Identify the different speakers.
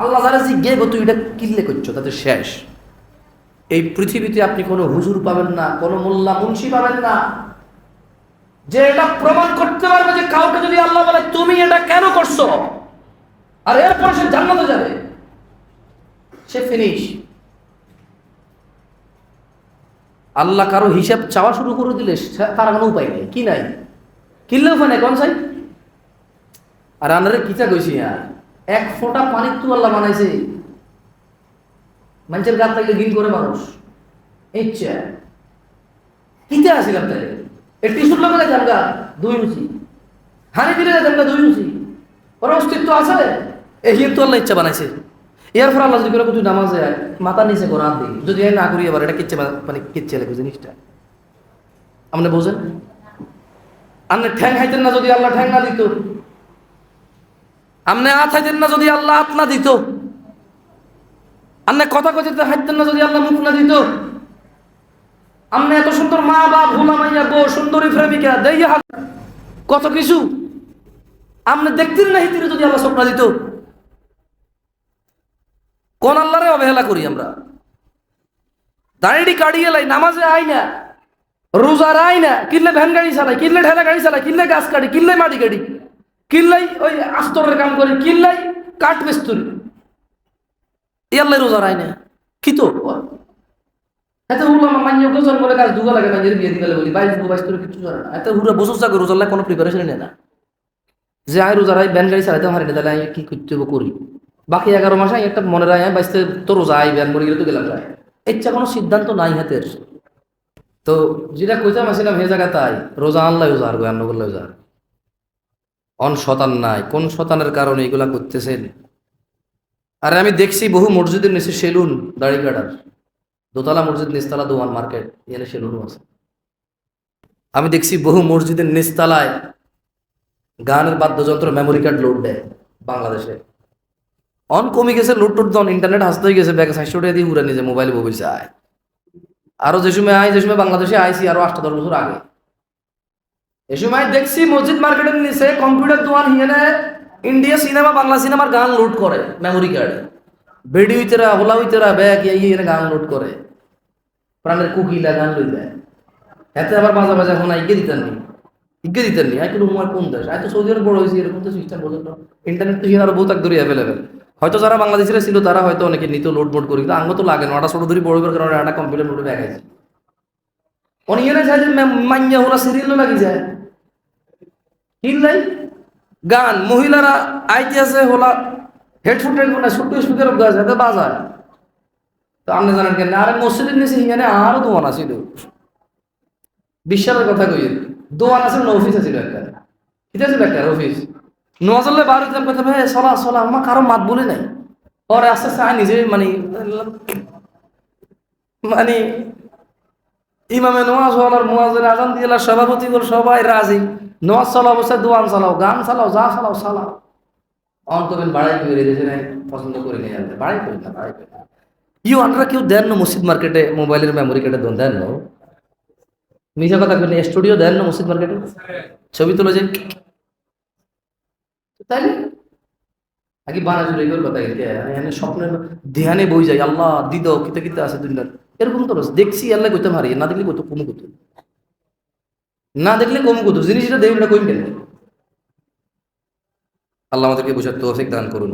Speaker 1: আল্লাহ যারা জিজ্ঞে তুই এটা কিনলে করছো তাদের শেষ। এই পৃথিবীতে আপনি কোনো হুজুর পাবেন না, কোনো মোল্লা মুন্সি পাবেন না যে এটা প্রমাণ করতে পারবে যে কাউকে যদি আল্লাহ বলে তুমি এটা কেন করছো আর এরপর সে জান্নাতে যাবে, সে ফিনিশ। আল্লাহ কারো হিসাব চাওয়া শুরু করে দিলে তার কোনো উপায় নেই, কি নাই কিনলে উপায় নেই কোন চাই। আর আনারে কিতা কইছি আর এক ফোঁটা পানি তো আল্লাহ বানাইছে, মানুষের গাছ থাকলে গিন করে মানুষ ইচ্ছা কিতে আসিলাম তাই এই টিসুর লোকের জানগা দুই উঁচি হানি দিলে জানগা দুই উঁচি ওর অস্তিত্ব আছে, এই তো আল্লাহ ইচ্ছা বানাইছে। এর পর আল্লাহ যদি করে তুই নামাজে মাথা নিচে করে হাত দিই যদি না করি এবার এটা কিচ্ছে মানে কিচ্ছে লেগে জিনিসটা আপনি বোঝেন। আপনি ঠ্যাং হাইতেন না যদি আল্লাহ ঠ্যাং না দিত, আপনি হাত হাইতেন না যদি আল্লাহ হাত না দিত, আপনি কথা কইতে হাইতেন না যদি আল্লাহ মুখ না দিত, আপনি এত সুন্দর মা বাপ ভোলা মাইয়া বউ সুন্দরী প্রেমিকা দেইয়া কত কিছু আপনি দেখতেন না হিতিরে যদি আল্লাহ স্বপ্ন দিত। কোন আল্লাহরে অবহেলা করি আমরা? দাঁড়িয়ে কাটিয়ে লাই, নামাজে আই না, রোজার আই না, কিনলে ভ্যান গাড়ি চালাই, কিনলে ঠেলা গাড়ি চালাই, কিনলে গাছ কাটি, কিনলে মাটি কাটি, কিনলাই ওই আস্তরের কাম করি, কিনলাই কাঠ মিস্তুরি, এই আল্লাহ রোজার আই না কি তো এত হুলা মান্য গোজন বলে কাজ দুগা লাগে মাঝে বিয়ে দিলে বলি 22 করে কিছু জানে না। এত হুরা বছর জাগে রোজার লাগে কোনো প্রিপারেশন নেয় না যে আয় রোজার আই ব্যান গাড়ি চালাইতে হারি না, তাহলে আমি কি করতে হবে করি, বাকি 11 মাসে একটা মনে রায় বাইসতে তো রোজা আই ব্যান মরে গেলে তো গেলাম যায়, ইচ্ছা কোনো সিদ্ধান্ত নাই হাতের। তো যেটা কইতাম আসছিলাম হে জায়গা তাই রোজা আল্লাহ রোজা আর গান করলে রোজা অন শতান নাই, কোন শতানের কারণে এগুলা করতেছেন। আর আমি দেখছি বহু মসজিদের নিচে সেলুন দাড়ি কাটার, দোতলা মসজিদ নিচতলা দোয়ান মার্কেট এখানে সেলুনও আছে। আমি দেখছি বহু মসজিদের নিচতলায় গানের বাদ্যযন্ত্র মেমোরি কার্ড লোড দেয় বাংলাদেশে। অন কমে গেছে লোড টোড দন, ইন্টারনেট হাসতে হয়ে গেছে, ব্যাগে 600 টাকা দিয়ে উড়ে নিজে মোবাইলে বলছে আয়। আরো যে সময় বাংলাদেশে আইসি আরো 8-10 বছর আগে, এ সময় দেখছি মসজিদ মার্কেটের নিচে কম্পিউটার দোয়ান হিয়ানে ইন্ডিয়া সিনেমা বাংলা সিনেমার গান লোড করে মেমোরি কার্ডে, বেডি হইতেরা হোলা হইতেরা ব্যাগ ইয়ে গান লোড করে, প্রাণের কুকিলা গান লই যায়। এতে আবার বাজা বাজা এখন ইগে দিতেন নি এখন উমার কোন দেশ এত সৌদি আরব বড় হয়েছে এরকম তো সিস্টেম বোঝেন না। ইন্টারনেট তো আরো বহুত ধরে অ্যাভেলেবেল, হয়তো যারা বাংলাদেশিরা ছিল তারা হয়তো অনেকে নিত লোড বোড করি, কিন্তু আঙ্গ তো লাগে না, ওটা ছোট ধরি বড় কারণে একটা কম্পিউটার লোডে ব্যাগ আছে অনিয়ে যায় যে মাইয়া হোলা সিরিয়ালও লাগি যায় কিনলাই গান। মহিলারা আইতে আছে হোলা হেডফোন টেডফোন ছোট্ট স্পিকার গাছ এতে বাজায়। তো আপনি জানেন কেন? আরে মসজিদের নিচে হিয়ানে আরো দোয়ান আছিল, বিশ্বাসের কথা কই দোয়ান আছে না অফিস আছিল একটা, ঠিক আছে একটা অফিস নোয়াজলে বার হইতাম কথা ভাই চলা চলা, আমার কারো মাত বলে নাই। পরে আস্তে আস্তে নিজে মানে মানে ইমামে নোয়াজ হলার মুয়াজ্জিন আজান দিয়েলা সভাপতি বল সবাই রাজি, নোয়াজ চলা অবস্থায় দোয়ান চালাও, গান চালাও, যা চালাও চালাও। অন্তবেন বাড়াই করে দিয়েছে নাই, পছন্দ করে নিয়ে আনতে বাড়াই করি না, বাড়াই করি না। ইউ আপনারা কেউ দেন না মসজিদ মার্কেটে মোবাইলের মেমোরি কার্ডে দেন না? মিশা কথা বলি স্টুডিও দেন না মসজিদ মার্কেটে ছবি তুলে যে তাইলে আগে বানাজুর এগুলোর কথা এখানে স্বপ্নের ধ্যানে বই যায় আল্লাহ দিদ কিতে কিতে আছে দুনিয়ার এরকম তো দেখছি আল্লাহ কইতে পারি, না দেখলে কত কমু কত, না দেখলে কমু কত জিনিসটা দেখলে কইবেন। আল্লাহ আমাদেরকে বোঝার তৌফিক দান করুন।